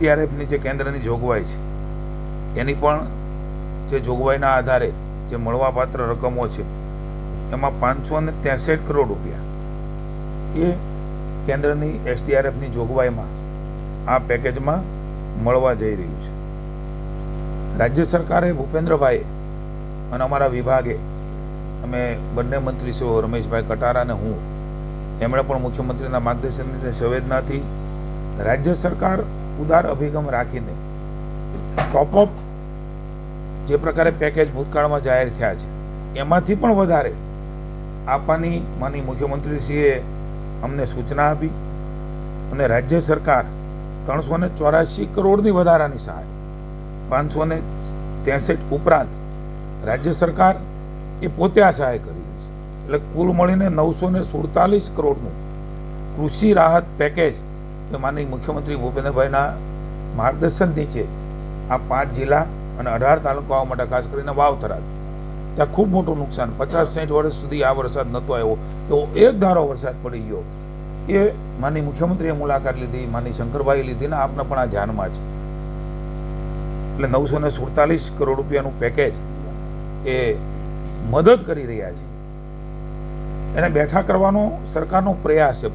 એસડીઆરએફની જે કેન્દ્રની જોગવાઈ છે એની પણ જે જોગવાઈના આધારે જે મળવાપાત્ર રકમો છે એમાં 563 કરોડ રૂપિયા એ કેન્દ્રની એસડીઆરએફની જોગવાઈમાં આ પેકેજમાં મળવા જઈ રહ્યું છે. રાજ્ય સરકારે ભૂપેન્દ્રભાઈએ અને અમારા વિભાગે અમે બંને મંત્રીશ્રીઓ રમેશભાઈ કટારા અને હું એમણે પણ મુખ્યમંત્રીના માર્ગદર્શનની સંવેદનાથી રાજ્ય સરકાર ઉદાર અભિગમ રાખીને ટોપઅપ જે પ્રકારે પેકેજ ભૂતકાળમાં જાહેર થયા છે એમાંથી પણ વધારે આપવાની માનનીય મુખ્યમંત્રીશ્રીએ અમને સૂચના આપી અને રાજ્ય સરકાર 384 કરોડની વધારાની સહાય 563 ઉપરાંત રાજ્ય સરકાર એ પોતે આ સહાય કરી છે. એટલે કુલ મળીને 947 કરોડનું કૃષિ રાહત પેકેજ એ માનનીય મુખ્યમંત્રી ભૂપેન્દ્રભાઈના માર્ગદર્શન નીચે આ 5 જિલ્લા અને 18 તાલુકાઓ માટે ખાસ કરીને વાવથરા ત્યાં ખૂબ મોટું નુકસાન 50-60 વર્ષ સુધી આ વરસાદ નહોતો આવ્યો એવો એક ધારો વરસાદ પડી ગયો. એ માનનીય મુખ્યમંત્રીએ મુલાકાત લીધી, માનનીય શંકરભાઈ લીધી ને આપને પણ આ ધ્યાનમાં છે. એટલે 947 કરોડ રૂપિયાનું પેકેજ એ મદદ કરી રહ્યા છે. એને બેઠા કરવાનો સરકારનો પ્રયાસ છે.